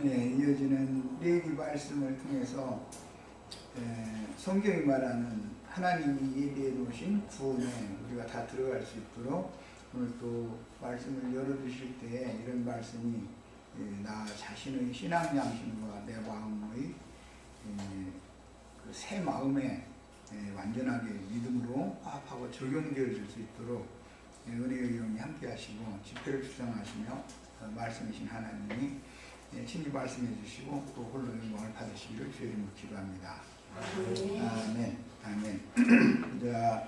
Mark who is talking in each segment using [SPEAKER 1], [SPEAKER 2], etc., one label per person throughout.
[SPEAKER 1] 이어지는 레위기 말씀을 통해서 성경이 말하는 하나님이 예비해 놓으신 구원에 우리가 다 들어갈 수 있도록 오늘 또 말씀을 열어주실 때 이런 말씀이 나 자신의 신앙 양심과 내 마음의 그 새 마음에 완전하게 믿음으로 화합하고 적용되어질 수 있도록 은혜의 영이 함께 하시고 집회를 주장하시며 말씀이신 하나님이 친히 말씀해 주시고 또 홀로 영광을 받으시기를 주의 이름으로 기도합니다. 아멘. 아멘. 자,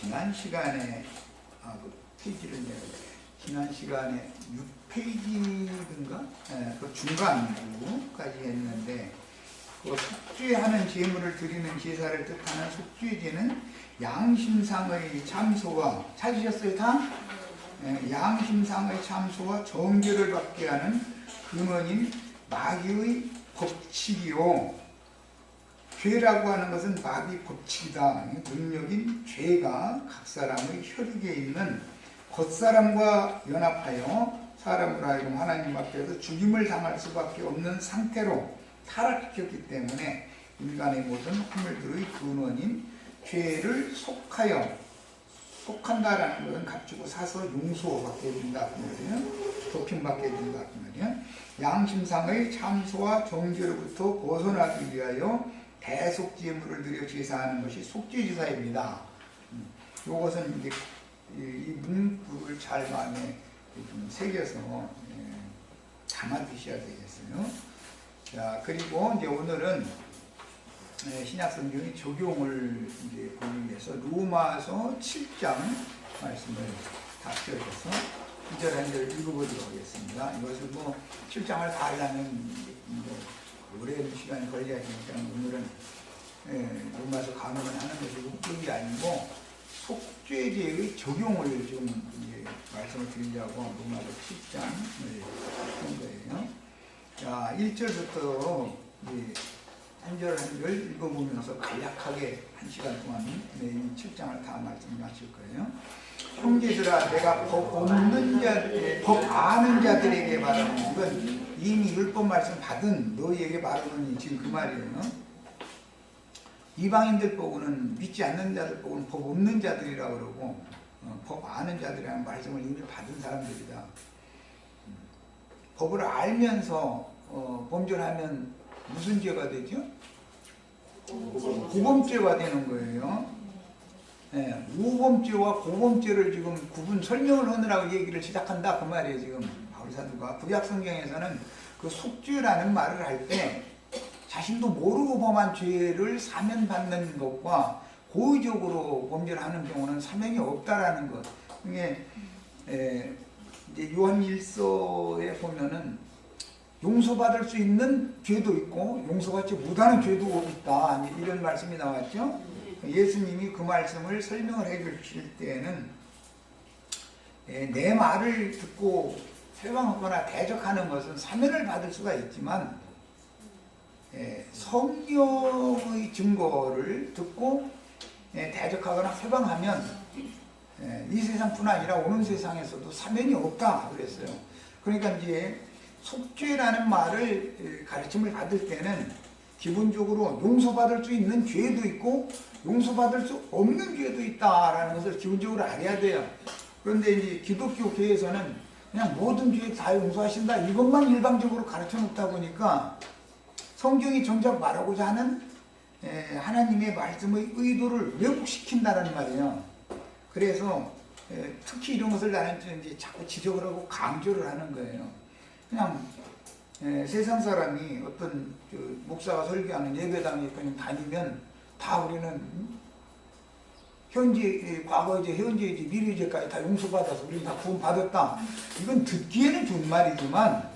[SPEAKER 1] 지난 시간에 페이지를 지난 시간에 6페이지인가? 그 중간부까지 했는데 그 속죄하는 제물을 드리는 제사를 뜻하는 속죄제는 양심상의 참소와 찾으셨어요 다? 양심상의 참소와 정죄를 받게 하는 근원인 마귀의 법칙이요. 죄라고 하는 것은 마귀 법칙이다. 능력인 죄가 각 사람의 혈육에 있는 겉사람과 연합하여 사람으로 하여금 하나님 앞에서 죽임을 당할 수밖에 없는 상태로 타락시켰기 때문에 인간의 모든 허물들의 근원인 죄를 속한다라는 것은 값주고 사서 용서받게 된다 그 말이에요. 도핑받게 된다 그 말이에요. 양심상의 참소와 정죄로부터 벗어나기 위하여 대속제물을 드려 제사하는 것이 속죄제사입니다. 이것은 이제 이 문구를 잘 마음에 좀 새겨서 담아 두셔야 되겠어요. 자, 그리고 이제 오늘은 신약 성경의 적용을 이제 보기 위해서 로마서 7장 말씀을 다 펴서 2절 한 절 읽어보도록 하겠습니다. 이것을 뭐 7장을 다 하려면 오랜 시간이 걸려야되니까 오늘은 로마서 강론을 하는 것이 목적이 아니고 속죄제의 적용을 좀 이제 말씀을 드리려고 로마서 7장을 한 거예요. 자, 1절부터 한 절 한 절 읽어보면서 간략하게 1시간 동안 이 7장을 다 말씀하실 거예요. 형제들아, 내가 법 아는 자들에게 말하는 건 이미 율법 말씀 받은 너희에게 말하는 지금 그 말이에요. 이방인들 보고는 믿지 않는 자들 보고는 법 없는 자들이라고 그러고 법 아는 자들이라는 말씀을 이미 받은 사람들이다. 법을 알면서 범죄하면 무슨 죄가 되죠? 고범죄가 되는 거예요. 우범죄와 고범죄를 지금 구분 설명을 하느라고 얘기를 시작한다 그 말이에요. 지금 바울 사도가 구약 성경에서는 그 속죄라는 말을 할 때 자신도 모르고 범한 죄를 사면받는 것과 고의적으로 범죄를 하는 경우는 사면이 없다라는 것. 이게 이제 요한 1서에 보면은 용서받을 수 있는 죄도 있고 용서받지 못하는 죄도 있다. 이런 말씀이 나왔죠. 예수님이 그 말씀을 설명을 해 주실 때에는 내 말을 듣고 회방하거나 대적하는 것은 사면을 받을 수가 있지만 성령의 증거를 듣고 대적하거나 회방하면 이 세상뿐 아니라 오는 세상에서도 사면이 없다 그랬어요. 그러니까 이제 속죄라는 말을 가르침을 받을 때는 기본적으로 용서받을 수 있는 죄도 있고 용서받을 수 없는 죄도 있다라는 것을 기본적으로 알아야 돼요. 그런데 이제 기독교 교회에서는 그냥 모든 죄 다 용서하신다 이것만 일방적으로 가르쳐 놓다 보니까 성경이 정작 말하고자 하는 하나님의 말씀의 의도를 왜곡시킨다는 말이에요. 그래서 특히 이런 것을 나는 이제 자꾸 지적을 하고 강조를 하는 거예요. 그냥 세상 사람이 어떤 목사가 설교하는 예배당에 그냥 다니면 다 우리는 현재, 과거이제, 현재이제, 미래이제까지 다 용서받아서 우리 다 구원받았다. 이건 듣기에는 좋은 말이지만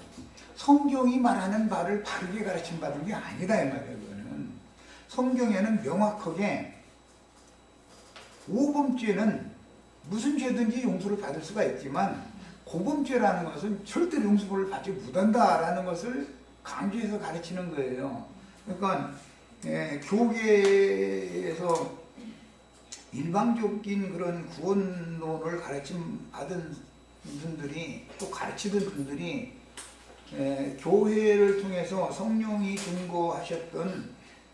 [SPEAKER 1] 성경이 말하는 바를 바르게 가르침 받은 게 아니다 이 말이에요. 이거는 성경에는 명확하게 오범죄는 무슨 죄든지 용서를 받을 수가 있지만 고범죄라는 것은 절대로 용서를 받지 못한다라는 것을 강조해서 가르치는 거예요. 그러니까 교계에서 일방적인 그런 구원론을 가르침 받은 분들이 또 가르치던 분들이 교회를 통해서 성령이 증거하셨던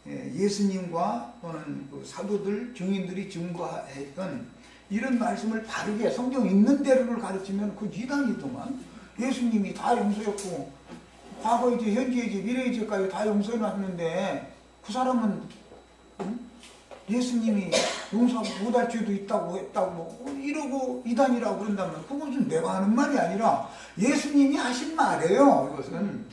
[SPEAKER 1] 예수님과 또는 그 사도들, 증인들이 증거했던 이런 말씀을 바르게 성경 있는 대로를 가르치면 그 이단이더만. 예수님이 다 용서했고 과거이지 현재이지 미래이지까지 다 용서해 놨는데 그 사람은 예수님이 용서 못할 죄도 있다고 했다고 이러고 이단이라고 그런다면 그것은 내가 하는 말이 아니라 예수님이 하신 말이에요. 이것은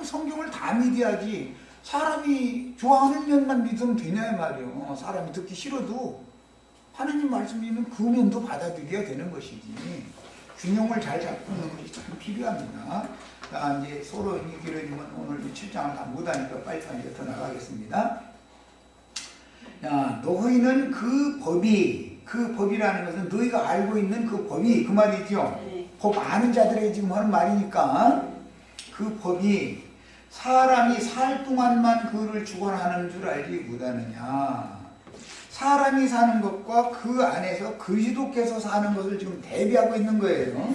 [SPEAKER 1] 성경을 다 믿어야지 사람이 좋아하는 면만 믿으면 되냐 말이에요. 사람이 듣기 싫어도 하나님 말씀이면 그 면도 받아들여야 되는 것이지. 균형을 잘 잡고 있는 것이 참 필요합니다. 자, 이제 서로 길어지면 오늘 7장을 다 못하니까 빨리 이제 더 나가겠습니다. 야, 너희는 그 법이라는 것은 너희가 알고 있는 그 법이 그 말이죠. 법 아는 자들에게 지금 하는 말이니까 그 법이 사람이 살 동안만 그를 주관하는 줄 알지 못하느냐. 사람이 사는 것과 그 안에서 그리스도께서 사는 것을 지금 대비하고 있는 거예요.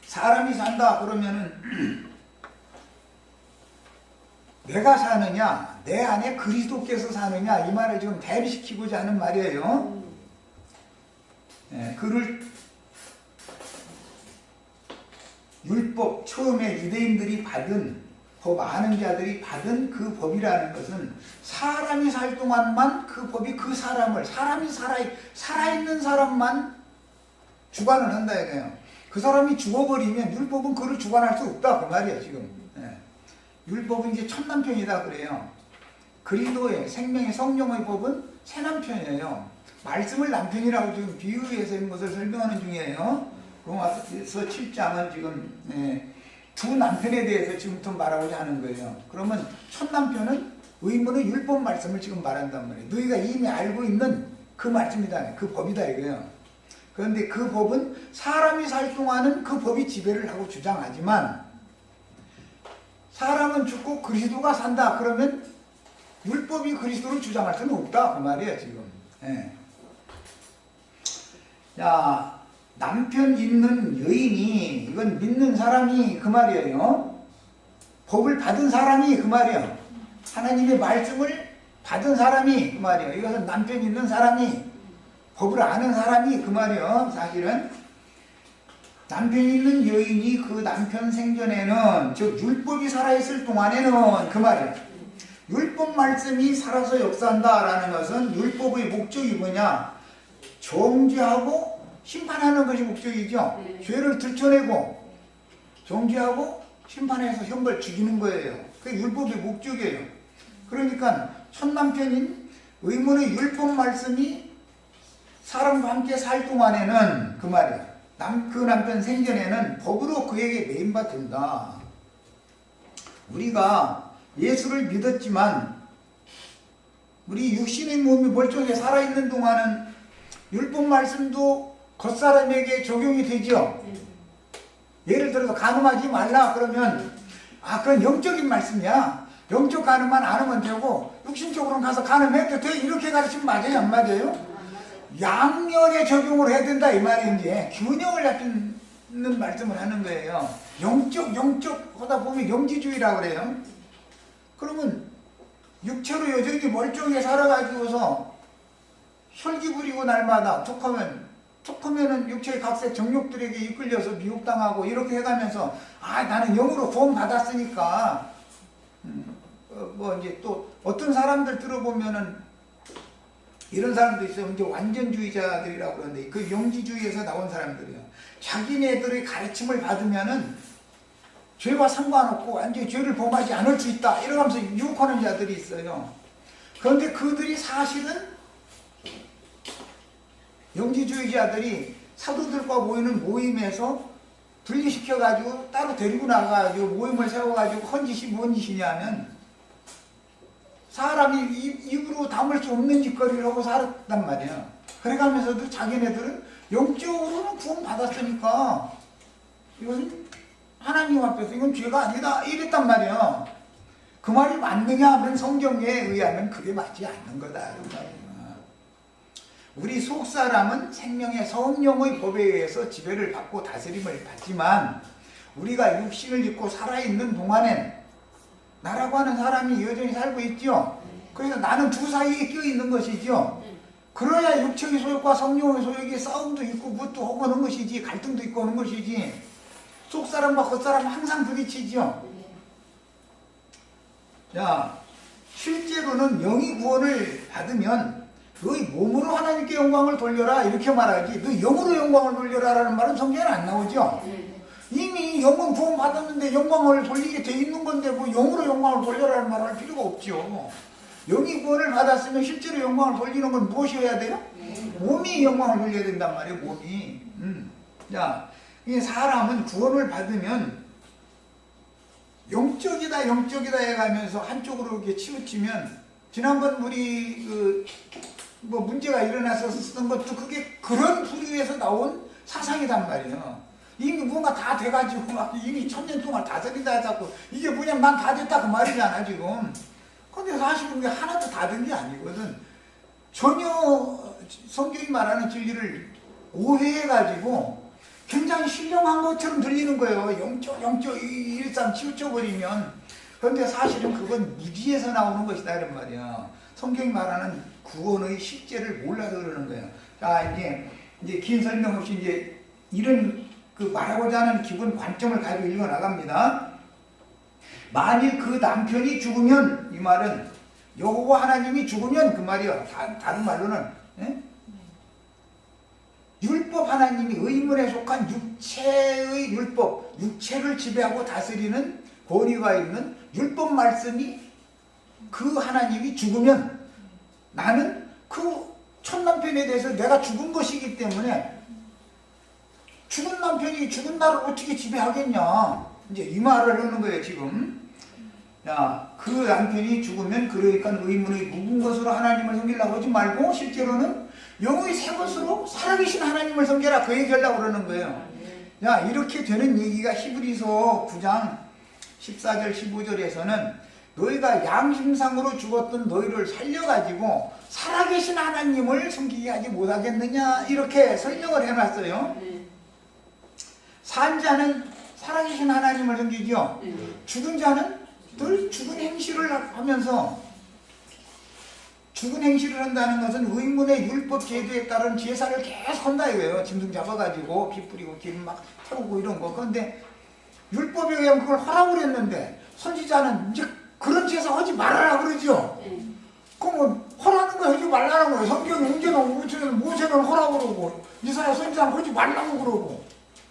[SPEAKER 1] 사람이 산다 그러면은 내가 사느냐, 내 안에 그리스도께서 사느냐 이 말을 지금 대비시키고자 하는 말이에요. 그를 율법 처음에 유대인들이 받은 법 아는 자들이 받은 그 법이라는 것은 사람이 살 동안만 그 법이 그 사람을 사람이 살아있는 사람만 주관을 한다 이거예요. 그 사람이 죽어버리면 율법은 그를 주관할 수 없다 그 말이에요 지금. 율법은 이제 첫 남편이다 그래요. 그리스도의 생명의 성령의 법은 새 남편이에요. 말씀을 남편이라고 지금 비유해서 있는 것을 설명하는 중이에요. 로마서 7장은 지금 두 남편에 대해서 지금부터 말하고자 하는 거예요. 그러면 첫 남편은 의문의 율법 말씀을 지금 말한단 말이에요. 너희가 이미 알고 있는 그 말씀이다. 그 법이다 이거예요. 그런데 그 법은 사람이 살 동안은 그 법이 지배를 하고 주장하지만 사람은 죽고 그리스도가 산다. 그러면 율법이 그리스도를 주장할 수는 없다. 그 말이에요 지금. 자, 남편 있는 여인이 이건 믿는 사람이 그 말이에요. 법을 받은 사람이 그 말이에요. 하나님의 말씀을 받은 사람이 그 말이에요. 이것은 남편 있는 사람이 법을 아는 사람이 그 말이에요. 사실은 남편 있는 여인이 그 남편 생전에는 즉 율법이 살아있을 동안에는 그 말이에요. 율법 말씀이 살아서 역사한다라는 것은 율법의 목적이 뭐냐? 정죄하고 심판하는 것이 목적이죠. 죄를 들춰내고 정죄하고 심판해서 형벌 죽이는 거예요. 그게 율법의 목적이에요. 그러니까 첫 남편인 의문의 율법 말씀이 사람과 함께 살 동안에는 그 말이에요. 그 남편 생전에는 법으로 그에게 매임받는다. 우리가 예수를 믿었지만 우리 육신의 몸이 멀쩡하게 살아있는 동안은 율법 말씀도 겉사람에게 적용이 되죠. 예를 들어서 간음하지 말라 그러면 그건 영적인 말씀이야. 영적 간음만 안 하면 되고 육신적으로는 가서 간음해도 돼. 이렇게 가르치면 맞아요 안 맞아요? 양면에 적용을 해야 된다 이 말인지 균형을 잡는 말씀을 하는 거예요. 영적 하다 보면 영지주의라고 그래요. 그러면 육체로 여전히 멀쩡하게 살아가지고서 혈기 부리고 날마다 툭하면은 육체의 각색 정욕들에게 이끌려서 미혹당하고 이렇게 해가면서 나는 영으로 구원 받았으니까 뭐 이제 또 어떤 사람들 들어보면은 이런 사람도 있어요. 이제 완전주의자들이라고 그러는데 그 영지주의에서 나온 사람들이에요. 자기네들의 가르침을 받으면은 죄와 상관없고 완전히 죄를 범하지 않을 수 있다 이러면서 유혹하는 자들이 있어요. 그런데 그들이 사실은 영지주의자들이 사도들과 모이는 모임에서 분리시켜가지고 따로 데리고 나가가지고 모임을 세워가지고 헌 짓이 뭔 짓이냐면 사람이 입으로 담을 수 없는 짓거리를 하고 살았단 말이야. 그래가면서도 자기네들은 영적으로는 구원 받았으니까 이것은 하나님 앞에서 이건 죄가 아니다 이랬단 말이야. 그 말이 맞느냐 하면 성경에 의하면 그게 맞지 않는 거다. 우리 속사람은 생명의 성령의 법에 의해서 지배를 받고 다스림을 받지만 우리가 육신을 입고 살아있는 동안엔 나라고 하는 사람이 여전히 살고 있죠. 그래서 나는 두 사이에 껴있는 것이죠. 그러야 육체의 소욕과 성령의 소욕이 싸움도 있고 무엇도 하고 하는 것이지, 갈등도 있고 하는 것이지, 속사람과 겉사람 항상 부딪히죠. 자, 실제로는 영이 구원을 받으면 너희 몸으로 하나님께 영광을 돌려라 이렇게 말하지, 너 영으로 영광을 돌려라 라는 말은 성경에 안 나오죠. 이미 영은 구원 받았는데 영광을 돌리게 돼 있는 건데 뭐 영으로 영광을 돌려라는 말을 할 필요가 없죠. 영이 구원을 받았으면 실제로 영광을 돌리는 건 무엇이어야 돼요? 몸이 영광을 돌려야 된단 말이에요. 몸이. 자, 이 사람은 구원을 받으면 영적이다 영적이다 해가면서 한쪽으로 이렇게 치우치면, 지난번 우리 뭐 문제가 일어나서 쓰던 것도 그게 그런 부류에서 나온 사상이단 말이에요. 이미 뭔가 다 돼가지고 막 이미 1000년 동안 다스린다 자꾸 이게 뭐냐 난 다 됐다 그 말이잖아 지금. 근데 사실은 그게 하나도 다 된 게 아니거든. 전혀 성경이 말하는 진리를 오해해가지고 굉장히 신령한 것처럼 들리는 거예요. 영적 일상 치우쳐버리면. 그런데 사실은 그건 무지에서 나오는 것이다 이런 말이야. 성경이 말하는 구원의 실제를 몰라서 그러는 거예요. 자, 이제 긴 설명 없이 이제 이런 그 말하고자 하는 기본 관점을 가지고 읽어 나갑니다. 만일 그 남편이 죽으면, 이 말은 여호와 하나님이 죽으면 그 말이요. 다른 말로는 율법 하나님이 의문에 속한 육체의 율법, 육체를 지배하고 다스리는 권위가 있는 율법 말씀이 그 하나님이 죽으면 나는 그 첫 남편에 대해서 내가 죽은 것이기 때문에 죽은 남편이 죽은 나를 어떻게 지배하겠냐, 이제 이 말을 하는 거예요 지금. 야, 그 남편이 죽으면 그러니까 의문의 묵은 것으로 하나님을 섬기려고 하지 말고 실제로는 영의 새 것으로 살아계신 하나님을 섬겨라 그 얘기하려고 그러는 거예요. 야, 이렇게 되는 얘기가 히브리서 9장 14절 15절에서는 너희가 양심상으로 죽었던 너희를 살려가지고 살아계신 하나님을 섬기게 하지 못하겠느냐 이렇게 설명을 해놨어요. 산 자는 살아계신 하나님을 섬기죠. 죽은 자는 늘 죽은 행실을 하면서, 죽은 행실을 한다는 것은 의문의 율법 제도에 따른 제사를 계속 한다 이거예요. 짐승 잡아가지고 피 뿌리고 기름 막 태우고 이런 거. 그런데 율법에 의하면 그걸 하라고 그랬는데 선지자는 이제 그런 제사 하지 말아라 그러죠. 그럼 허라는 거 하지 말라는 거예요. 성경이 언제는 모세는 허라고 그러고 이사야 선지자는 하지 말라고 그러고,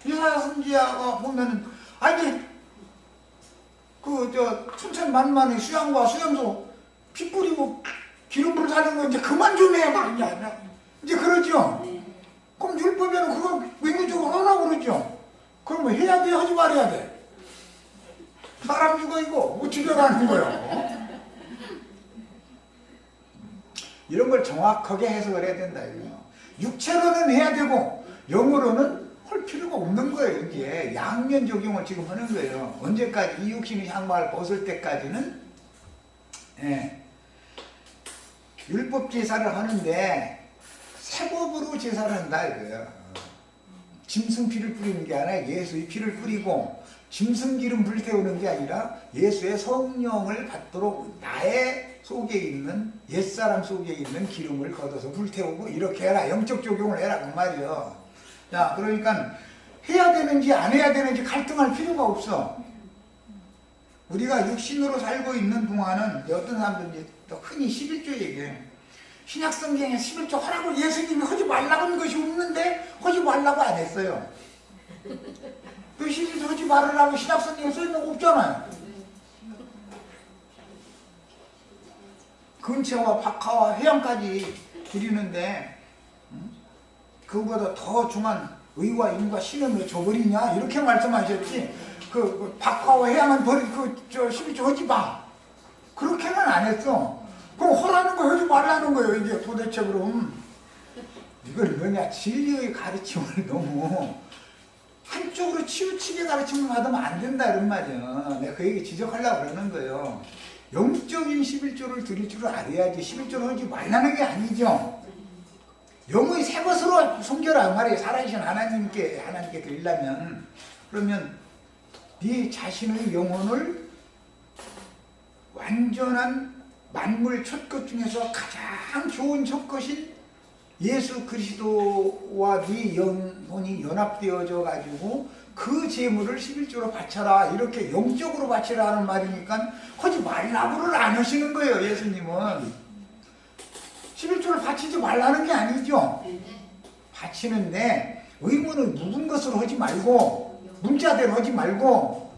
[SPEAKER 1] 이사야 선지자가 보면은 아니 천천만만의 수양과 수염소 피 뿌리고 기름불 사는 거 이제 그만 좀 해 막 이제 그러죠. 그럼 율법에는 그걸 의무적으로 하라고 그러죠. 그러면 해야 돼 하지 말아야 돼? 사람 죽어 이거 뭐 죽여가는 거예요. 이런 걸 정확하게 해석을 해야 된다 이거예요. 육체로는 해야 되고 영으로는 할 필요가 없는 거예요. 이게 양면 적용을 지금 하는 거예요. 언제까지 이 육신의 향막을 벗을 때까지는 율법 제사를 하는데 세법으로 제사를 한다 이거예요. 짐승 피를 뿌리는 게 아니라 예수의 피를 뿌리고, 짐승 기름 불태우는 게 아니라 예수의 성령을 받도록 나의 속에 있는, 옛사람 속에 있는 기름을 걷어서 불태우고 이렇게 해라. 영적 적용을 해라 그 말이에요. 자, 그러니까 해야 되는지 안 해야 되는지 갈등할 필요가 없어. 우리가 육신으로 살고 있는 동안은 어떤 사람들이 또 흔히 11조 얘기해요. 신약성경에 11조 하라고 예수님이 하지 말라고 하는 것이 없는데 하지 말라고 안 했어요. 그 11조 하지 말으라고 신약성경에 써있는 거 없잖아요. 근처와 박하와 해양까지 드리는데 그거보다 더 중한 의와 인과 신은 왜 줘버리냐 이렇게 말씀하셨지, 그 박하와 해양은 버리고 11조 하지 마 그렇게는 안 했어. 그럼 허라는 거 하지 말라는 거예요. 이게 도대체 그럼 이걸 뭐냐, 진리의 가르침을 너무 한쪽으로 치우치게 가르침을 받으면 안 된다 이런 말이야. 내가 그 얘기 지적하려고 그러는 거예요. 영적인 11조를 드릴 줄 알아야지 11조를 하지 말라는 게 아니죠. 영의 새 것으로 섬겨라 말이에요. 살아계신 하나님께 드리려면. 그러면 네 자신의 영혼을 완전한 만물 첫 것 중에서 가장 좋은 첫 것인 예수 그리스도와 네 영혼이 연합되어져 가지고 그 제물을 11조로 바쳐라, 이렇게 영적으로 바치라 하는 말이니까 하지 말라고를 안 하시는 거예요. 예수님은 11조를 바치지 말라는 게 아니죠. 바치는데 의문을 묵은 것으로 하지 말고, 문자대로 하지 말고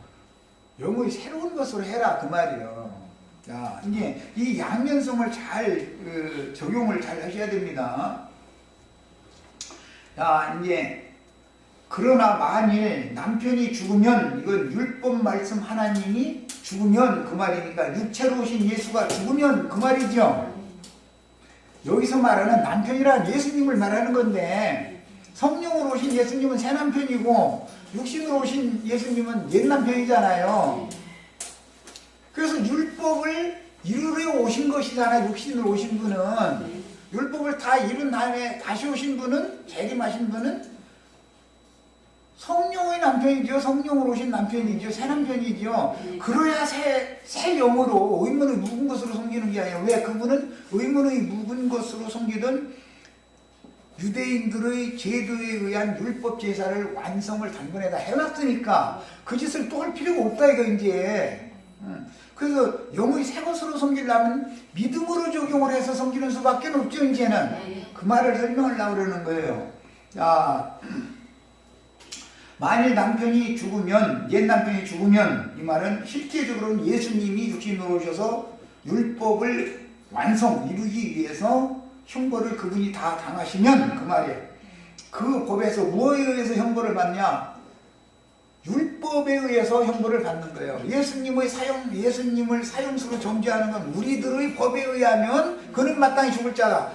[SPEAKER 1] 영의 새로운 것으로 해라, 그 말이에요. 자, 이제 이 양면성을 잘 적용을 잘 하셔야 됩니다. 자, 이제 그러나 만일 남편이 죽으면, 이건 율법 말씀 하나님이 죽으면 그 말이니까 육체로 오신 예수가 죽으면 그 말이죠. 여기서 말하는 남편이란 예수님을 말하는 건데, 성령으로 오신 예수님은 새 남편이고 육신으로 오신 예수님은 옛 남편이잖아요. 그래서 율법을 이루려 오신 것이잖아요. 육신으로 오신 분은. 율법을 다 이룬 다음에 다시 오신 분은, 재림하신 분은 성령의 남편이죠. 성령으로 오신 남편이죠. 새 남편이죠. 그래야 새 영으로 의문의 묵은 것으로 섬기는 게 아니에요. 왜? 그분은 의문의 묵은 것으로 섬기던 유대인들의 제도에 의한 율법 제사를 완성을 단번에 다 해놨으니까 그 짓을 또 할 필요가 없다, 이거 이제. 그래서 영의 새 것으로 섬기려면 믿음으로 적용을 해서 섬기는 수밖에 없죠, 이제는. 그 말을 설명하려고 그러는 거예요. 자, 만일 남편이 죽으면, 옛 남편이 죽으면, 이 말은 실제적으로는 예수님이 육신으로 오셔서 율법을 이루기 위해서 형벌을 그분이 다 당하시면 그 말이에요. 그 법에서 무엇에 의해서 형벌을 받냐? 율법에 의해서 형벌을 받는 거예요. 예수님을 사형수로 정죄하는 건 우리들의 법에 의하면 그는 마땅히 죽을 자다.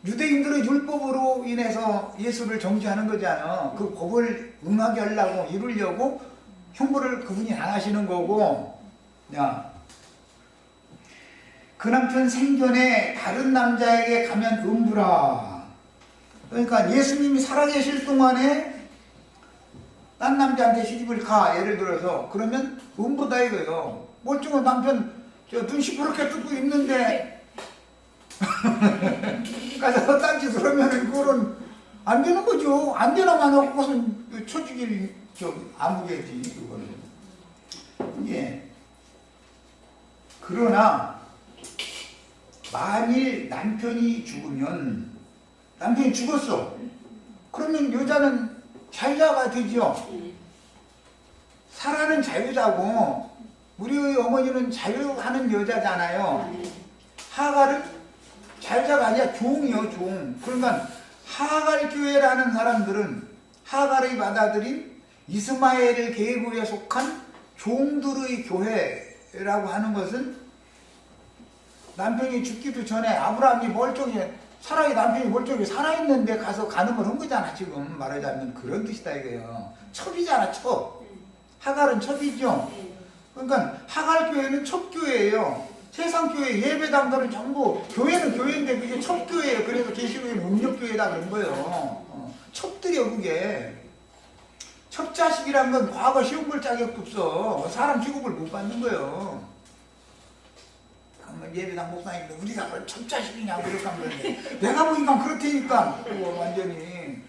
[SPEAKER 1] 유대인들의 율법으로 인해서 예수를 정죄하는 거잖아. 그 법을 응하게 하려고, 이루려고 형벌을 그분이 당하시는 거고. 야, 그 남편 생전에 다른 남자에게 가면 음부라. 그러니까 예수님이 살아계실 동안에 딴 남자한테 시집을 가, 예를 들어서. 그러면 음부다 이거예요. 멀쩡한 남편 눈 시퍼렇게 뜨고 있는데 가서 딴짓을 하면 그거는 안 되는 거죠. 안 되나만 하고 무슨 쳐죽일 아무개지, 그거는. 예. 그러나 만일 남편이 죽으면, 남편이 죽었어. 그러면 여자는 자유자가 되죠. 살아는 자유자고 우리의 어머니는 자유하는 여자잖아요. 하갈은 자유자가 아니라 종이요, 종. 그러니까 하갈 교회라는 사람들은 하갈의 받아들인 이스마엘 계보에 속한 종들의 교회라고 하는 것은 남편이 죽기도 전에 아브라함이 남편이 멀쩡히 살아있는데 가서 간음을 한 거잖아, 지금 말하자면. 그런 뜻이다 이거예요. 첩이잖아, 첩. 하갈은 첩이죠. 그러니까 하갈 교회는 첩교회예요. 세상 교회 예배당들은 전부, 교회는 교회인데 그게 첩교회예요. 그래서 계시록에는 음력교회다 그런 거예요. 첩들이요, 그게. 첩자식이란 건 과거 시험 볼 자격도 없어. 사람 취급을 못 받는 거예요. 예배당 목사님들 우리가 뭘 첩자식이냐고 그렇게 한 건데, 내가 보니까 그렇다니까. 완전히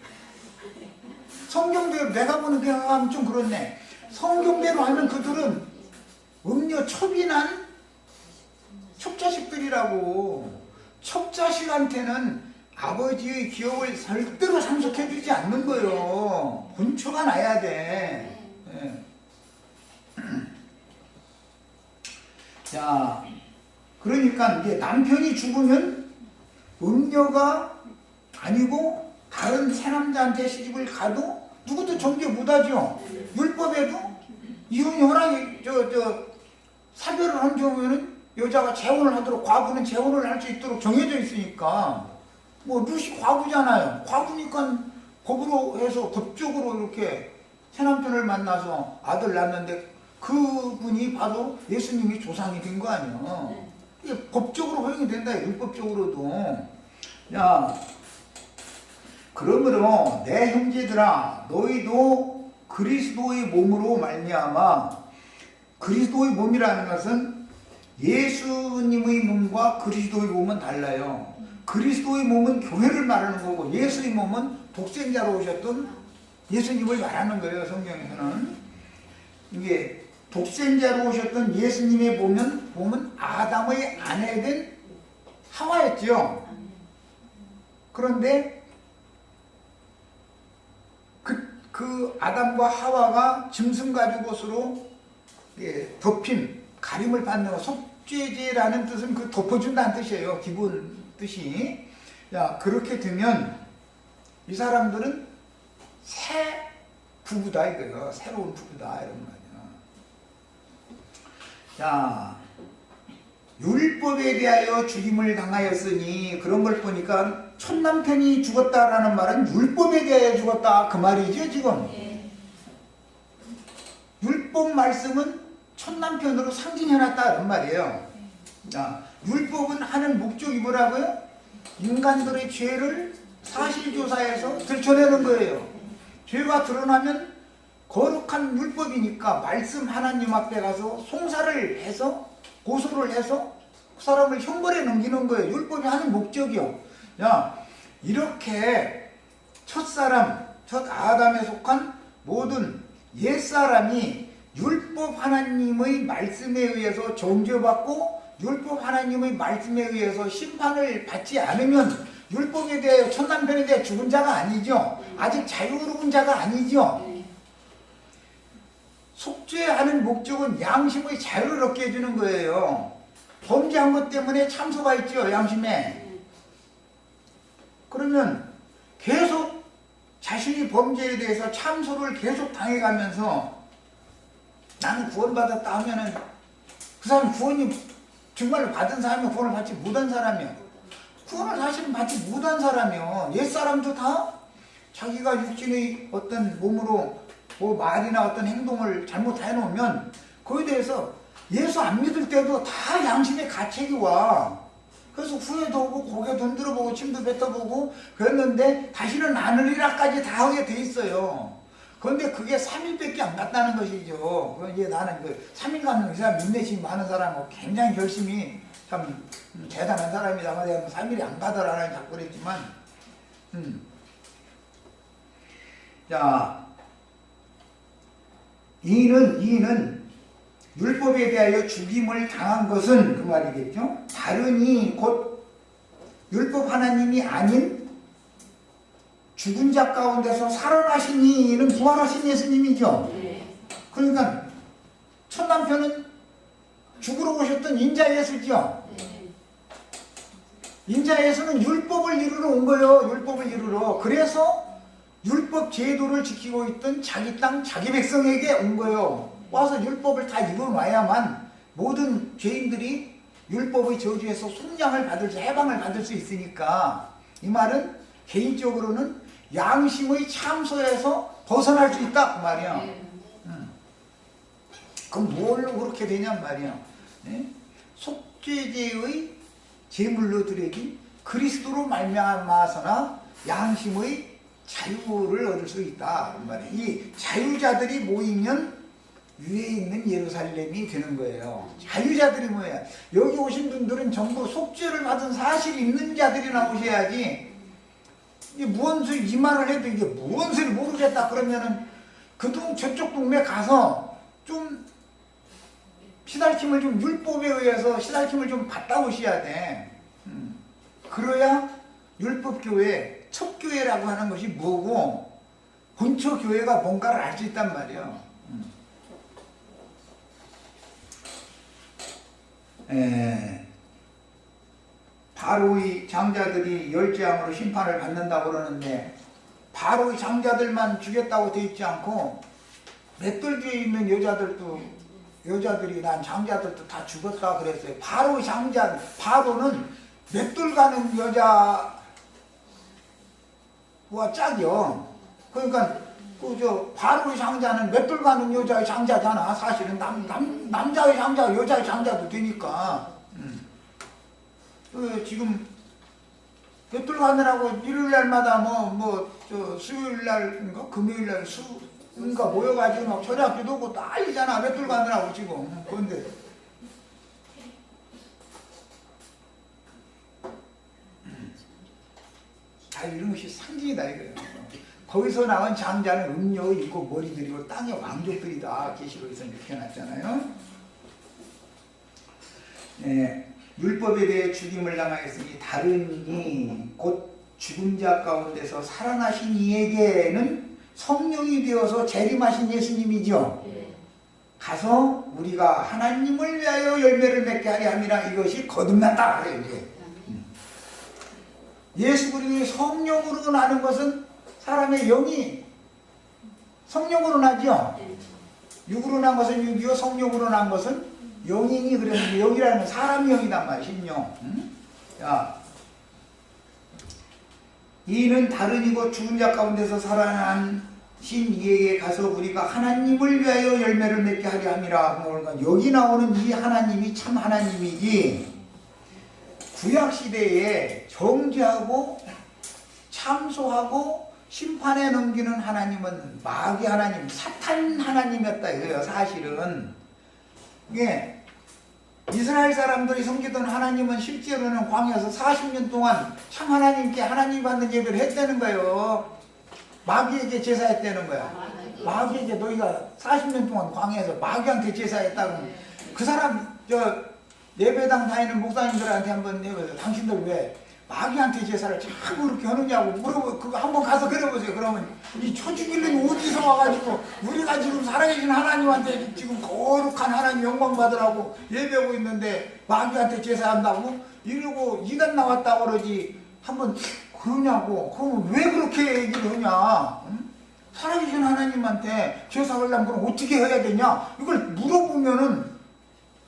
[SPEAKER 1] 성경대로 내가 보는 생각하면 좀 그렇네. 성경대로 하면 그들은 음료 첩이난 첩자식들이라고. 첩자식한테는 아버지의 기억을 절대로 상속해주지 않는 거예요. 본초가 나야 돼. 네. 자, 그러니까 이제 남편이 죽으면 음녀가 아니고 다른 새 남자한테 시집을 가도 누구도 정죄 못하죠. 율법에도 이혼이 허락이 사별을 한 경우에는 여자가 재혼을 하도록, 과부는 재혼을 할 수 있도록 정해져 있으니까. 뭐 루시 과부잖아요. 과부니까 법으로 해서 법적으로 이렇게 새 남편을 만나서 아들 낳았는데 그분이 바로 예수님이 조상이 된 거 아니에요. 이게 법적으로 허용이 된다, 율법적으로도. 야, 그러므로 내 형제들아 너희도 그리스도의 몸으로 말미암아, 그리스도의 몸이라는 것은 예수님의 몸과 그리스도의 몸은 달라요. 그리스도의 몸은 교회를 말하는 거고 예수의 몸은 독생자로 오셨던 예수님을 말하는 거예요. 성경에서는 이게 독생자로 오셨던 예수님의 몸은 아담의 아내된 하와였죠. 그런데 그 아담과 하와가 짐승 가죽 옷으로 덮임, 가림을 받는 거, 속죄제라는 뜻은 그 덮어준다는 뜻이에요. 기본 뜻이. 야, 그렇게 되면 이 사람들은 새 부부다 이거예요. 새로운 부부다 이런 말이야. 자, 율법에 대하여 죽임을 당하였으니, 그런 걸 보니까 첫 남편이 죽었다라는 말은 율법에 대하여 죽었다 그 말이죠 지금. 율법 말씀은 첫 남편으로 상징해놨다 이런 말이에요. 자, 율법은 하는 목적이 뭐라고요? 인간들의 죄를 사실조사해서 들춰내는 거예요. 죄가 드러나면 거룩한 율법이니까 말씀 하나님 앞에 가서 송사를 해서 고소를 해서 그 사람을 형벌에 넘기는 거예요. 율법이 하는 목적이요. 야, 이렇게 첫사람, 첫 아담에 속한 모든 옛사람이 율법 하나님의 말씀에 의해서 정죄받고 율법 하나님의 말씀에 의해서 심판을 받지 않으면 율법에 대해 첫 남편에 대해 죽은 자가 아니죠. 아직 자유로운 자가 아니죠. 속죄하는 목적은 양심의 자유를 얻게 해주는 거예요. 범죄한 것 때문에 참소가 있죠, 양심에. 그러면 계속 자신이 범죄에 대해서 참소를 계속 당해가면서 나는 구원받았다 하면은 그 사람 구원이 정말로 받은 사람이 구원을 받지 못한 사람이요. 구원을 사실은 받지 못한 사람이요. 옛사람도 다 자기가 육신의 어떤 몸으로 뭐 말이나 어떤 행동을 잘못해 놓으면 그에 대해서 예수 안 믿을 때도 다 양심의 가책이 와. 그래서 후회도 오고 고개도 흔들어보고 침도 뱉어보고 그랬는데 다시는 안 흘리라까지 다 하게 돼 있어요. 그런데 그게 3일밖에 안 갔다는 것이죠. 이제 나는 그 3일간 이 사람 인내심이 많은 사람하고 굉장히 결심이 참 대단한 사람이다. 말이야. 3일이 안 가더라는 자꾸 그랬지만, 자, 이는 율법에 대하여 죽임을 당한 것은 그 말이겠죠. 다른 이 곧 율법 하나님이 아닌 죽은 자 가운데서 살아나신 이는 부활하신 예수님이죠. 그러니까 첫 남편은 죽으러 오셨던 인자 예수죠. 인자 예수는 율법을 이루러 온 거예요. 율법을 이루러. 그래서 율법 제도를 지키고 있던 자기 땅 자기 백성에게 온 거예요. 와서 율법을 다 이루어놔야만 모든 죄인들이 율법의 저주에서 속량을 받을 수, 해방을 받을 수 있으니까. 이 말은 개인적으로는 양심의 참소에서 벗어날 수 있다 그 말이야. 그럼 뭘로 그렇게 되냔 말이야. 속죄제의 제물로 드려진 그리스도로 말미암아서나 양심의 자유를 얻을 수 있다 그 말이야. 이 자유자들이 모이면 위에 있는 예루살렘이 되는 거예요. 자유자들이 뭐야? 여기 오신 분들은 전부 속죄를 받은 사실이 있는 자들이 나오셔야지. 이게 무언술 이 말을 해도 이게 무언술 모르겠다 그러면은 저쪽 동네 가서 좀 시달킴을 좀 율법에 의해서 시달킴을 좀 받다 오셔야 돼. 그래야 율법교회, 첩교회라고 하는 것이 뭐고 본처 교회가 뭔가를 알 수 있단 말이에요. 바로의 장자들이 열재앙으로 심판을 받는다고 그러는데 바로의 장자들만 죽였다고 되어 있지 않고 맷돌 뒤에 있는 여자들이 난 장자들도 다 죽었다 그랬어요. 바로의 장자, 바로는 맷돌 가는 여자와 짝이요. 그러니까 바로의 장자는 맷돌 가는 여자의 장자잖아. 사실은 남자의 장자, 여자의 장자도 되니까. 지금 맷돌 가느라고 일요일날마다 수요일날인가 금요일날 수인가 모여가지고 막 철학기도 오고 난리잖아. 맷돌 가느라고 지금. 그런데 다 이런 것이 상징이다 이거예요. 거기서 나온 장자는 음료 일곱 머리들이고 땅의 왕족들이 다 계시록에서 이렇게 해놨잖아요. 네, 율법에 대해 죽임을 당하였으니 다른 이니 곧 죽은 자 가운데서 살아나신 이에게는 성령이 되어서 재림하신 예수님이죠. 가서 우리가 하나님을 위하여 열매를 맺게 하려 함이라. 이것이 거듭났다 그래요. 이제 예수 그리스도의 성령으로 나는 것은 사람의 영이 성령으로 나죠. 육으로 난 것은 육이요 성령으로 난 것은 영이니. 그래서 영이라는 건 사람의 영이단 말이야. 신령. 자, 이는 다른 이고 죽은 자 가운데서 살아난 신 이에게 가서 우리가 하나님을 위하여 열매를 맺게 하려 함이라. 그러니까 여기 나오는 이 하나님이 참 하나님이지, 구약시대에 정죄하고 참소하고 심판에 넘기는 하나님은 마귀 하나님, 사탄 하나님이었다 이거예요. 사실은 이게 이스라엘 사람들이 섬기던 하나님은 실제로는 광야에서 40년 동안 참 하나님께 하나님 받는 예배를 했다는 거예요. 마귀에게 제사했다는 거야. 마귀에게 너희가 40년 동안 광야에서 마귀한테 제사했다고. 그 사람 예배당 다니는 목사님들한테 한번 내보세요. 당신들 왜 마귀한테 제사를 자꾸 그렇게 하느냐고 물어보. 그거 한번 가서 그려보세요. 그러면 이 초죽일님이 어디서 와가지고 우리가 지금 살아계신 하나님한테 지금 거룩한 하나님 영광 받으라고 예배하고 있는데 마귀한테 제사한다고 이러고 이단 나왔다고 그러지. 한번 그러냐고. 그러면 왜 그렇게 얘기를 하냐? 응? 살아계신 하나님한테 제사하려면 그럼 어떻게 해야 되냐? 이걸 물어보면은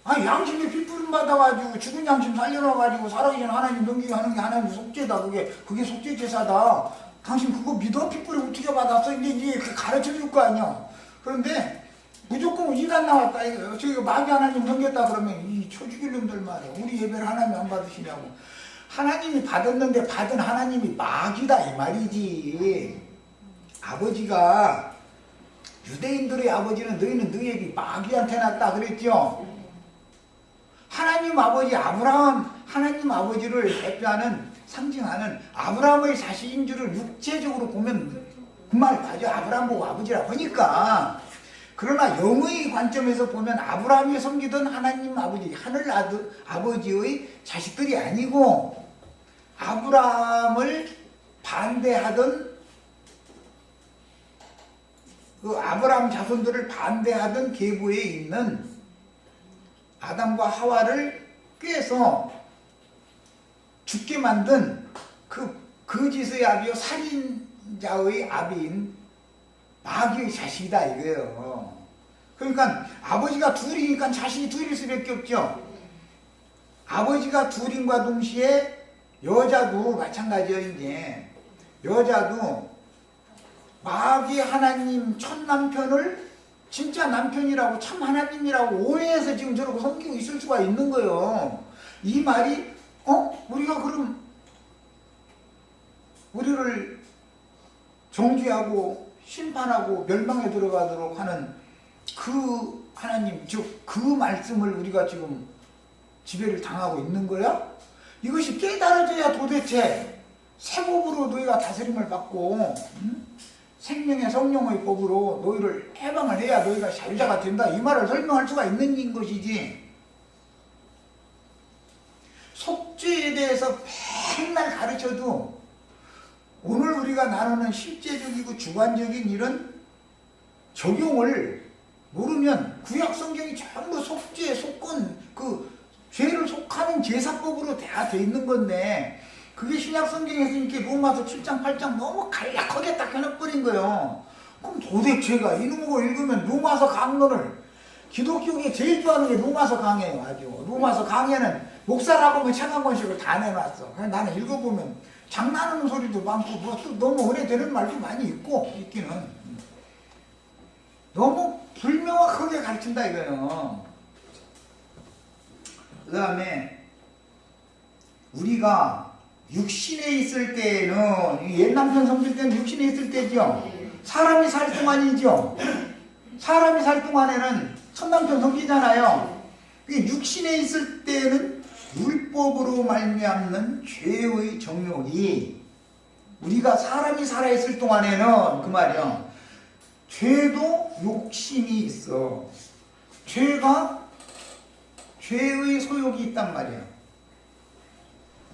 [SPEAKER 1] 아니 양심에 핏부림 받아가지고 죽은 양심 살려놔가지고 살아계신 하나님 넘기게 하는 게 하나님 속죄다. 그게 속죄 제사다. 당신 그거 믿어? 핏부림 어떻게 받았어? 이제 가르쳐 줄 거 아니야. 그런데 무조건 이단 나왔다 이거예요. 저희가 마귀 하나님 넘겼다 그러면 이 초죽일 놈들 말이야. 우리 예배를 하나님 안 받으시냐고. 하나님이 받았는데 받은 하나님이 마귀다 이 말이지. 아버지가 유대인들의 아버지는 너희는 너희에게 마귀한테 났다 그랬죠. 하나님 아버지 아브라함, 하나님 아버지를 대표하는 상징하는 아브라함의 자식인 줄을 육체적으로 보면 그 말 맞아요. 아브라함 보고 아버지라고 하니까. 그러나 영의 관점에서 보면 아브라함이 섬기던 하나님 아버지, 하늘 아버지의 자식들이 아니고 아브라함을 반대하던 그 아브라함 자손들을 반대하던 계보에 있는 아담과 하와를 꾀서 죽게 만든 그 거짓의 아비요 살인자의 아비인 마귀의 자식이다 이거예요. 그러니까 아버지가 둘이니까 자식이 둘일 수밖에 없죠. 아버지가 둘인과 동시에 여자도 마찬가지예요. 이제 여자도 마귀 하나님 첫 남편을 진짜 남편이라고 참 하나님이라고 오해해서 지금 저러고 섬기고 있을 수가 있는 거예요. 이 말이 우리가 그럼 우리를 정죄하고 심판하고 멸망에 들어가도록 하는 그 하나님, 즉 그 말씀을 우리가 지금 지배를 당하고 있는 거야? 이것이 깨달아져야 도대체 새 법으로 너희가 다스림을 받고 생명의 성령의 법으로 너희를 해방을 해야 너희가 자유자가 된다. 이 말을 설명할 수가 있는 것이지. 속죄에 대해서 맨날 가르쳐도 오늘 우리가 나누는 실제적이고 주관적인 이런 적용을 모르면 구약 성경이 전부 속죄, 속건, 그 죄를 속하는 제사법으로 다 돼 있는 건데 그게 신약 성경에서 이렇게 로마서 7장 8장 너무 간략하게 딱 해놔버린 거예요. 그럼 도대체가 이런 거 읽으면 로마서 강론을 기독교계 제일 좋아하는 게 로마서 강해요. 아주 로마서 강해는 목사라고 하면 책한 권씩을 다 내놨어. 그래서 나는 읽어보면 장난하는 소리도 많고 또 너무 오래되는 말도 많이 있기는 너무 불명확하게 가르친다 이거예요. 그 다음에 우리가 육신에 있을 때는 옛 남편 성질 때는 육신에 있을 때죠. 사람이 살 동안이죠. 사람이 살 동안에는 첫 남편 성기잖아요. 육신에 있을 때는 율법으로 말미암는 죄의 정욕이 우리가 사람이 살아있을 동안에는 그 말이야. 죄도 욕심이 있어. 죄가 죄의 소욕이 있단 말이야.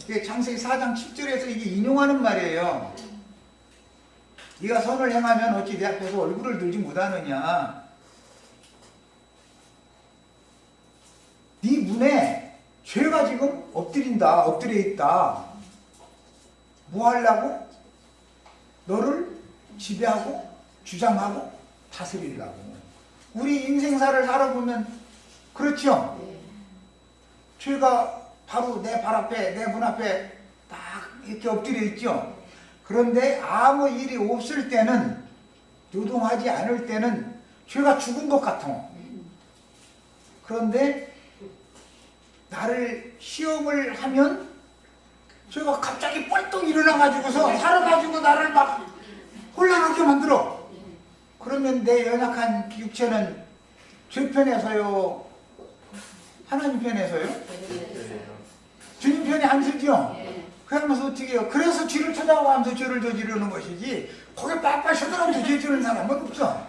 [SPEAKER 1] 이게 창세기 4장 10절에서 이게 인용하는 말이에요. 네가 선을 행하면 어찌 내 앞에서 얼굴을 들지 못하느냐. 네 문에 죄가 지금 엎드려 있다. 뭐 하려고? 너를 지배하고 주장하고 다스리려고. 우리 인생사를 살아보면 그렇죠? 죄가 바로 내 발 앞에, 내 문 앞에 딱 이렇게 엎드려 있죠? 그런데 아무 일이 없을 때는, 요동하지 않을 때는 죄가 죽은 것 같아. 그런데 나를 시험을 하면 죄가 갑자기 뻘떡 일어나가지고서 살아가지고 나를 막 혼란하게 만들어. 그러면 내 연약한 육체는 죄 편에서요? 하나님 편에서요? 주님 편에 안 서죠? 그러면서 어떻게 해요? 그래서 죄를 찾아오고 하면서 죄를 저지르는 것이지, 거기 빡빡 서들어도 죄 지르는 사람은 없어.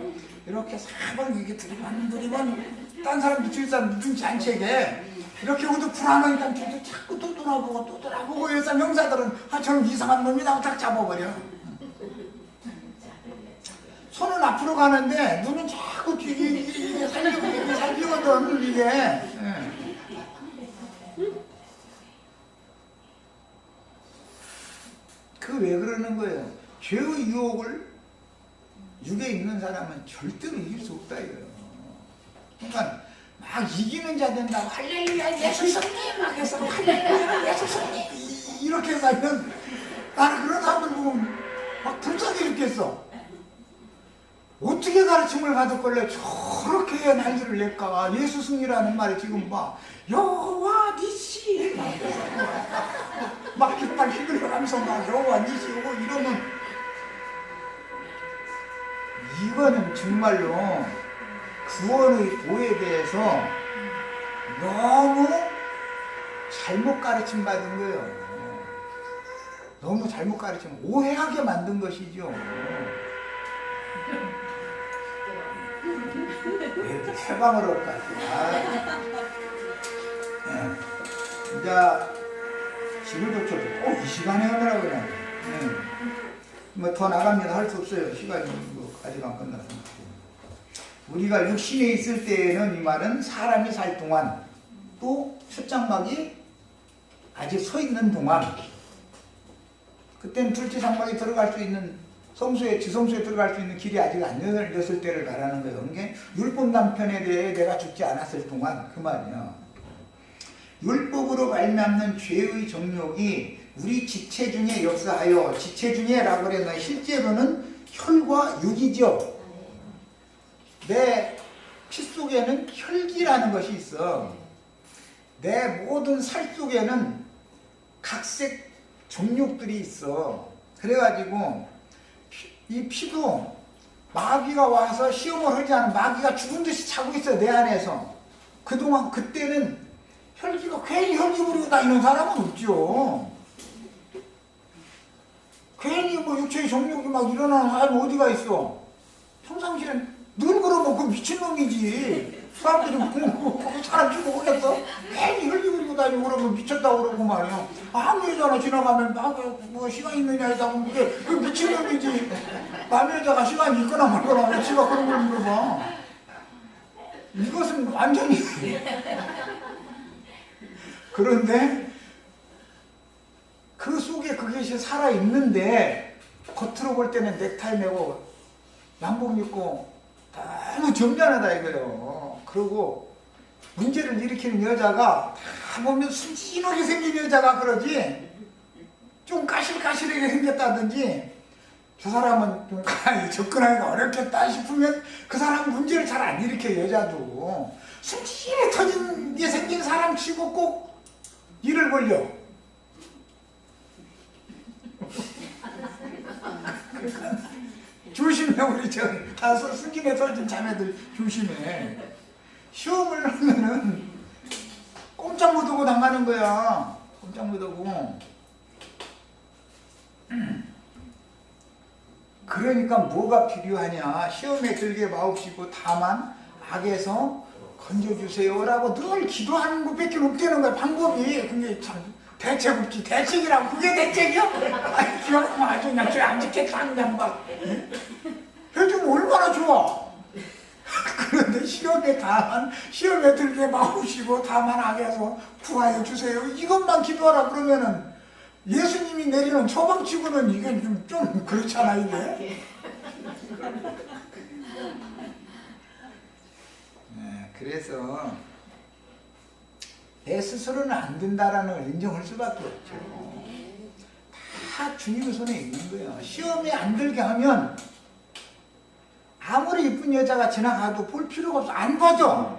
[SPEAKER 1] 이렇게 사방 이게 들이만 딴 사람 미칠 사람 누군지 않게 이렇게 오도 불안하니까 자꾸 또 돌아보고 여사 형사들은 저런 이상한 놈이다 하고 딱 잡아버려. 손은 앞으로 가는데 눈은 자꾸 뒤에 살피거든 이게. 그 왜 그러는 거예요? 죄의 유혹을 육에 있는 사람은 절대로 이길 수 없다 이거예요. 그러니까 막 이기는 자 된다고 할렐루야 예수님 막 해서 할렐루야 예수님 이렇게 살면 나는 그런 사람들 보면 막 불쌍히 죽겠어. 어떻게 가르침을 받을 걸래 저렇게 난리를 낼까. 예수 승리라는 말이 지금 막 여호와 니시 막 깃발 휘둘러가면서 막 여호와 니시 오고 이러면 이거는 정말로 구원의 도에 대해서 너무 잘못 가르침 받은 거예요. 너무 잘못 가르치면 오해하게 만든 것이죠. 왜 이렇게 해방을 할까? 이제 집을 고쳐도 꼭 이 시간에 하느라고 그냥. 뭐 더 나갑니다. 할 수 없어요. 시간이 아직 안 끝났으니까. 우리가 육신에 있을 때에는 이 말은 사람이 살 동안, 또 첫 장막이 아직 서 있는 동안, 그때는 둘째 장막에 들어갈 수 있는 지성소에 들어갈 수 있는 길이 아직 안 열렸을 때를 말하는 거예요. 그게 율법 남편에 대해 내가 죽지 않았을 동안 그 말이야. 율법으로 말미암는 죄의 정욕이 우리 지체 중에 역사하여, 지체 중에라고 그랬나 실제로는 혈과 육이죠. 내 피 속에는 혈기라는 것이 있어. 내 모든 살 속에는 각색 정욕들이 있어. 그래가지고 이 피도 마귀가 와서 시험을 하지 않은 마귀가 죽은 듯이 차고 있어 내 안에서. 그동안 그때는 혈기가 괜히 혈기 부리고 다니는 사람은 없죠. 괜히 뭐 육체의 정욕이 막 일어나는 사람이 어디가 있어. 평상시엔 늘 그러면 그 미친놈이지. 사람들이 그 사람 죽고 그랬어? 괜히 혈기 부리고 다니고 그러면 미쳤다고 그러고 말이야. 아무 여자나 지나가면 뭐 시간 있느냐 해서 그 미친놈이지. 남의 여자가 시간이 있거나 말거나 왜 지가 그런 걸 물어봐. 이것은 완전히 그런데 그 속에 그것이 살아있는데 겉으로 볼 때는 넥타이 매고 양복 입고 너무 점잖하다 이거요. 그리고 문제를 일으키는 여자가 다 보면 순진하게 생긴 여자가 그러지, 좀 까실까실하게 생겼다든지 저 사람은 좀 접근하기가 어렵겠다 싶으면 그 사람은 문제를 잘 안 일으켜. 여자도 순진하게 터진 게 생긴 사람 치고 꼭 일을 벌려. 그러니까 조심해. 우리 다 승진에 떨어진 자매들 조심해. 시험을 하면은 꼼짝 못하고 나가는 거야. 꼼짝 못하고. 그러니까 뭐가 필요하냐. 시험에 들게 마옵시고 다만 악에서 건져주세요라고 늘 기도하는 것밖에 없다는 거야. 방법이. 그게 참 대책 없지. 대책이라고 그게 대책이야? 아니 기억하면 아주 그냥 안 지켰다 그냥 막 해주면 얼마나 좋아. 그런데 시험에 들게 마옵시고 다만 악에서 구하여 주세요. 이것만 기도하라 그러면은 예수님이 내리는 처방치고는 이게 좀 그렇잖아 이게. 네, 그래서 내 스스로는 안 된다라는 걸 인정할 수밖에 없죠. 다 주님 손에 있는 거예요. 시험에 안 들게 하면 아무리 이쁜 여자가 지나가도 볼 필요가 없어. 안 봐줘.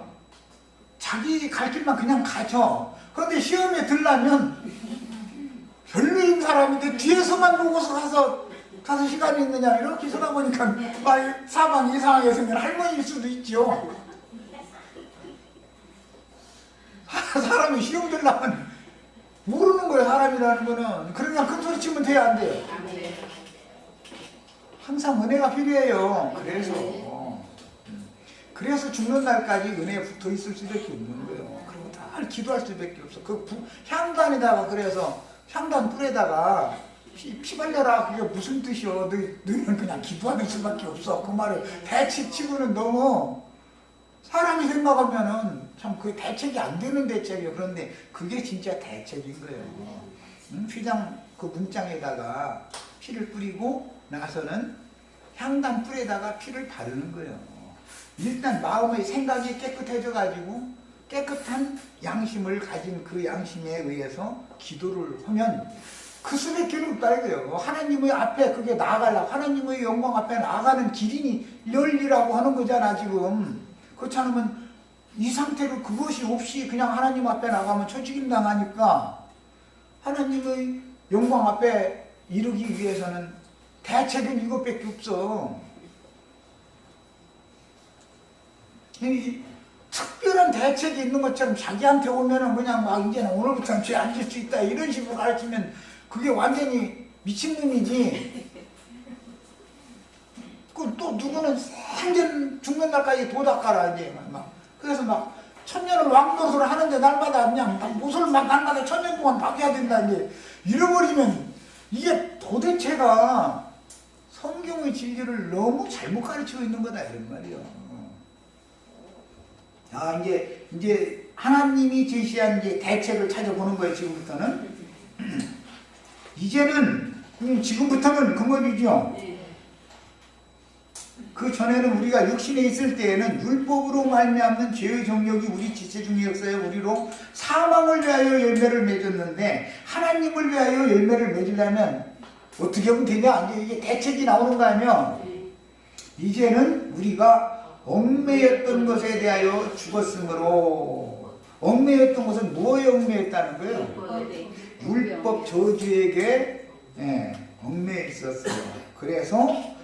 [SPEAKER 1] 자기 갈 길만 그냥 가죠. 그런데 시험에 들려면 별로인 사람인데 뒤에서만 보고서 가서 시간이 있느냐 이렇게 쳐다보니까 사방 이상하게 생긴 할머니일 수도 있죠. 사람이 시험 들려면 모르는 거예요. 사람이라는 거는. 그러냐 큰 소리 치면 돼야 안 돼요. 항상 은혜가 필요해요. 그래서 죽는 날까지 은혜에 붙어 있을 수밖에 없는 거예요. 그리고 다 기도할 수밖에 없어. 향단에다가 그래서 향단 뿔에다가 피 발려라. 그게 무슨 뜻이요? 너희는 그냥 기도하는 수밖에 없어. 그 말을 대책치고는 너무 사람이 생각하면은 참 그 대책이 안 되는 대책이에요. 그런데 그게 진짜 대책인 거예요. 휘장 그 문장에다가 피를 뿌리고 나서는 향단 뿔에다가 피를 바르는 거예요. 일단 마음의 생각이 깨끗해져 가지고 깨끗한 양심을 가진 그 양심에 의해서 기도를 하면 그 수밖에 없다 이거예요. 하나님의 앞에 그게 나아가려고 하나님의 영광 앞에 나아가는 길이 열리라고 하는 거잖아 지금. 그렇지 않으면 이 상태로 그것이 없이 그냥 하나님 앞에 나가면 처죽임 당하니까 하나님의 영광 앞에 이르기 위해서는 대책은 이것밖에 없어. 이 특별한 대책이 있는 것처럼 자기한테 오면은 그냥 막 이제는 오늘부터는 죄 안 질 수 있다 이런 식으로 가르치면 그게 완전히 미친놈이지. 또 누구는 생전 죽는 날까지 도닦아라 이제 막. 그래서 막 천년을 왕노릇을 하는데 날마다 그냥 못을 막 날마다 천년 동안 바뀌어야 된다 이제. 잃어버리면 이게 도대체가 성경의 진리를 너무 잘못 가르치고 있는 거다 이런 말이에요. 이제 하나님이 제시한 이제 대책을 찾아보는 거예요. 지금부터는. 이제는 지금부터는 그 말이죠. 그 전에는 우리가 육신에 있을 때에는 율법으로 말미암는 죄의 정욕이 우리 지체 중에 역사에 우리로 사망을 위하여 열매를 맺었는데 하나님을 위하여 열매를 맺으려면 어떻게 하면 되냐? 이게 대책이 나오는 거 아니면 이제는 우리가 얽매였던 것에 대하여 죽었으므로. 얽매였던 것은 뭐에 얽매였다는 거예요? 율법 저주에게 얽매여 있었어요. 그래서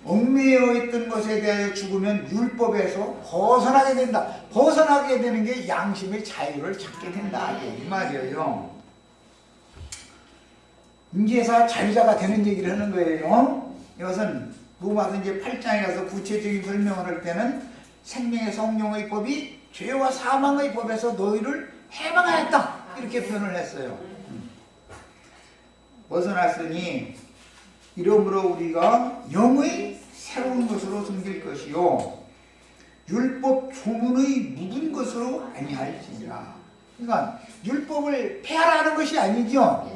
[SPEAKER 1] 얽매여 있던 것에 대하여 죽으면 율법에서 벗어나게 된다. 벗어나게 되는 게 양심의 자유를 찾게 된다. 이 말이에요. 이제서 자유자가 되는 얘기를 하는 거예요. 이것은 로마서 이제 8장에 서 구체적인 설명을 할 때는 생명의 성령의 법이 죄와 사망의 법에서 너희를 해방하였다 이렇게 표현을 했어요. 벗어났으니 이러므로 우리가 영의 새로운 것으로 섬길 것이요 율법 조문의 묵은 것으로 아니할지니라. 그러니까 율법을 폐하라는 것이 아니죠.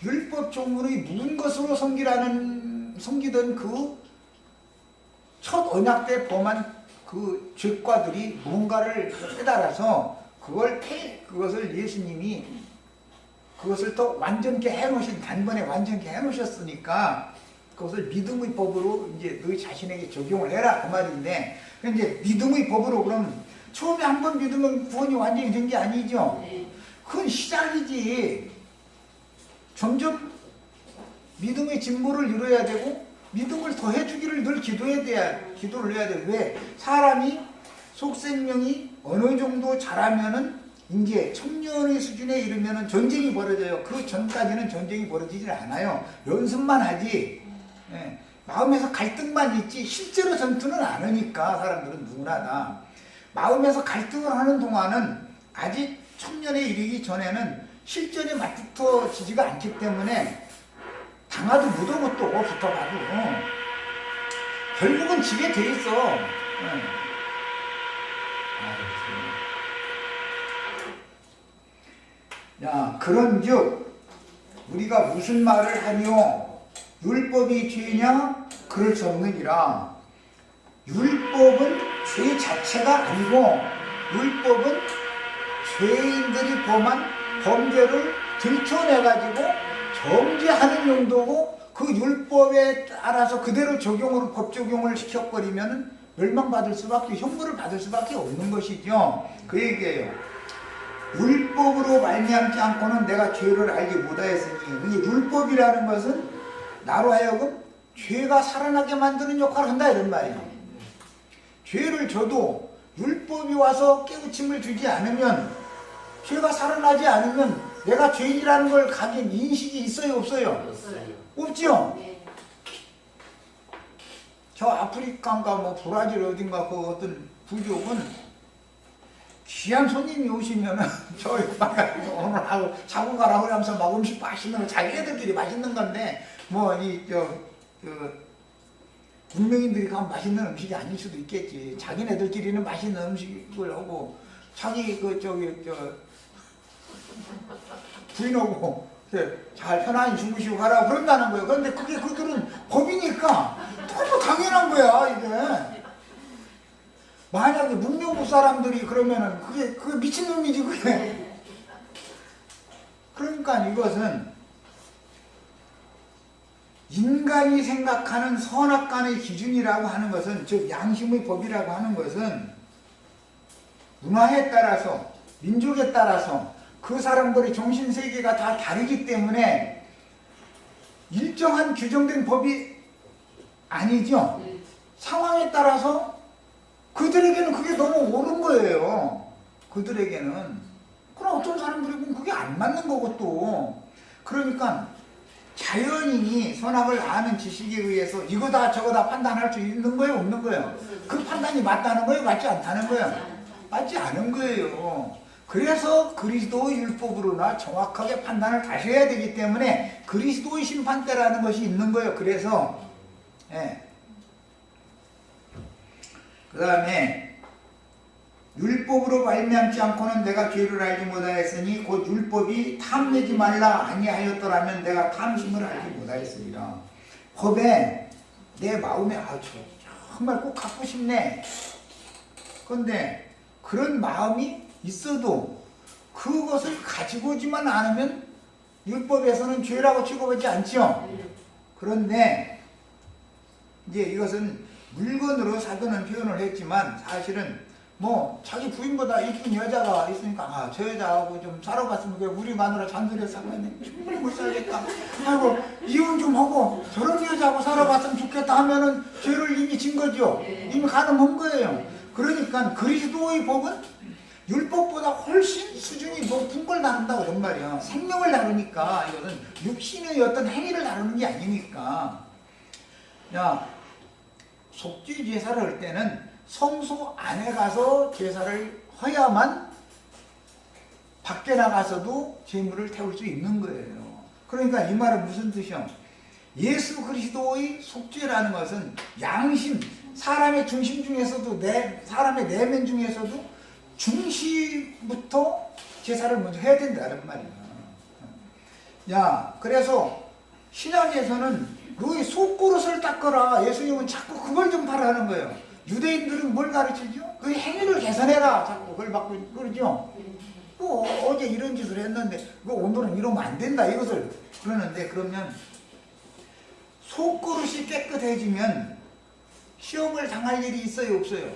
[SPEAKER 1] 율법 조문의 묵은 것으로 섬기던 그 첫 언약 때 범한 그 죄과들이 뭔가를 깨달아서 그것을 예수님이 그것을 또 완전케 해놓으신, 단번에 완전케 해놓으셨으니까 그것을 믿음의 법으로 이제 너희 자신에게 적용을 해라 그 말인데, 이제 믿음의 법으로 그럼 처음에 한 번 믿으면 구원이 완전히 된 게 아니죠. 그건 시작이지. 점점 믿음의 진보를 이뤄야 되고 믿음을 더해주기를 늘 기도를 해야 돼. 왜? 사람이 속생명이 어느 정도 자라면은 이제 청년의 수준에 이르면은 전쟁이 벌어져요. 그 전까지는 전쟁이 벌어지질 않아요. 연습만 하지. 예. 마음에서 갈등만 있지 실제로 전투는 안 하니까 사람들은 누구나 다. 마음에서 갈등을 하는 동안은 아직 청년에 이르기 전에는 실전에 맞붙어지지가 않기 때문에 당하도 못하고 또 붙어가도 결국은 지게 돼 있어. 야, 그런즉 우리가 무슨 말을 하며 율법이 죄냐? 그럴 수 없느니라. 율법은 죄 자체가 아니고 율법은 죄인들이 범한 범죄를 들춰내가지고 정죄하는 용도고 그 율법에 따라서 그대로 법 적용을 시켜버리면 멸망받을 수밖에, 형벌을 받을 수밖에 없는 것이죠. 그 얘기예요. 율법으로 말미암지 않고는 내가 죄를 알지 못하였으니, 이 율법이라는 것은 나로 하여금 죄가 살아나게 만드는 역할을 한다 이런 말이에요. 죄를 져도 율법이 와서 깨우침을 주지 않으면, 죄가 살아나지 않으면 내가 죄인이라는 걸 가진 인식이 있어요 없어요? 없지요? 저 아프리카인가 뭐 브라질 어딘가 그 어떤 부족은 귀한 손님이 오시면은 저희 가가지고 오늘 하고 자고 가라고 하면서 막 음식 맛있는 거 자기네들끼리 맛있는 건데 뭐 문명인들이 가면 맛있는 음식이 아닐 수도 있겠지. 자기네들끼리는 맛있는 음식을 하고 자기 부인하고 잘 편안히 주무시고 가라고 그런다는 거예요. 그런데 그게 그들은 법이니까 너무 당연한 거야 이게. 만약에 문명부 사람들이 그러면은 그게 미친놈이지 그게. 그러니까 이것은 인간이 생각하는 선악간의 기준이라고 하는 것은, 즉 양심의 법이라고 하는 것은 문화에 따라서 민족에 따라서 그 사람들의 정신세계가 다 다르기 때문에 일정한 규정된 법이 아니죠. 상황에 따라서 그들에게는 그게 너무 옳은 거예요. 그들에게는. 그럼 어떤 사람들이 보면 그게 안 맞는 거고 또. 그러니까 자연인이 선악을 아는 지식에 의해서 이거다 저거다 판단할 수 있는 거예요 없는 거예요? 그 판단이 맞다는 거예요 맞지 않다는 거예요? 맞지 않은 거예요. 그래서 그리스도의 율법으로나 정확하게 판단을 다시 해야 되기 때문에 그리스도의 심판대라는 것이 있는 거예요. 그래서 그 다음에 율법으로 말미암지 않고는 내가 죄를 알지 못하였으니 곧 율법이 탐내지 말라 아니하였더라면 내가 탐심을 알지 못하였으리라. 법에 내 마음에 정말 꼭 갖고 싶네. 그런데 그런 마음이 있어도 그것을 가지고 오지만 않으면 율법에서는 죄라고 취급하지 않죠. 그런데 이제 이것은 물건으로 사드는 표현을 했지만 사실은 뭐 자기 부인보다 이쁜 여자가 있으니까 저 여자하고 좀 살아봤으면 우리 마누라 잔소리 사면 충분히 못 살겠다. 아이고 이혼 좀 하고 저런 여자하고 살아봤으면 좋겠다 하면은 죄를 이미 진 거죠. 이미 가늠한 거예요. 그러니까 그리스도의 법은 율법보다 훨씬 수준이 높은 걸 다룬다 그런 말이야. 생명을 다루니까. 이거는 육신의 어떤 행위를 다루는 게 아니니까. 야, 속죄 제사를 할 때는 성소 안에 가서 제사를 해야만 밖에 나가서도 제물을 태울 수 있는 거예요. 그러니까 이 말은 무슨 뜻이야? 예수 그리스도의 속죄라는 것은 양심, 사람의 중심 중에서도 사람의 내면 중에서도 중심부터 제사를 먼저 해야 된다는 말이야. 야, 그래서 신약에서는 너희 속그릇을 닦아라. 예수님은 자꾸 그걸 좀 바라는 거예요. 유대인들은 뭘 가르치죠? 그 행위를 개선해라. 자꾸 그걸 받고 그러죠. 어제 이런 짓을 했는데 오늘은 이러면 안 된다. 이것을 그러는데 그러면 속그릇이 깨끗해지면 시험을 당할 일이 있어요? 없어요?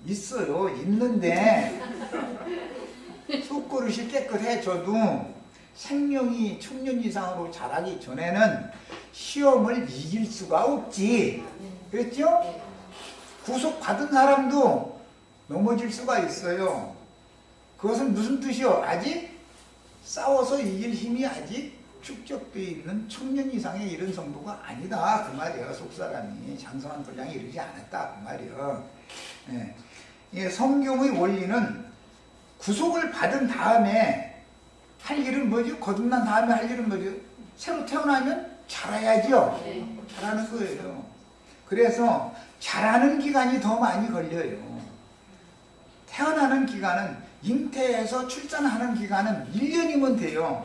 [SPEAKER 1] 있어요. 있는데 속그릇이 깨끗해져도 생명이 청년 이상으로 자라기 전에는 시험을 이길 수가 없지. 그랬죠? 구속받은 사람도 넘어질 수가 있어요. 그것은 무슨 뜻이요? 아직 싸워서 이길 힘이 아직 축적되어 있는 청년 이상의 이런 정도가 아니다 그 말이에요. 속사람이 장성한 분량에 이르지 않았다 그 말이에요. 예. 성경의 원리는 구속을 받은 다음에 할 일은 뭐죠? 거듭난 다음에 할 일은 뭐죠? 새로 태어나면 자라야죠. 자라는 거예요. 그래서 자라는 기간이 더 많이 걸려요. 태어나는 기간은 잉태해서 출산하는 기간은 1년이면 돼요.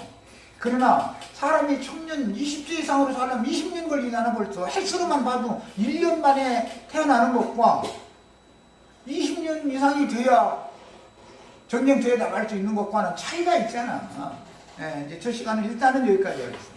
[SPEAKER 1] 그러나 사람이 청년 20세 이상으로 살려면 20년 걸리잖아. 벌써 헬스로만 봐도 1년 만에 태어나는 것과 20년 이상이 돼야 전쟁터에 나갈 수 있는 것과는 차이가 있잖아. 이제 저 시간은 일단은 여기까지 하겠습니다.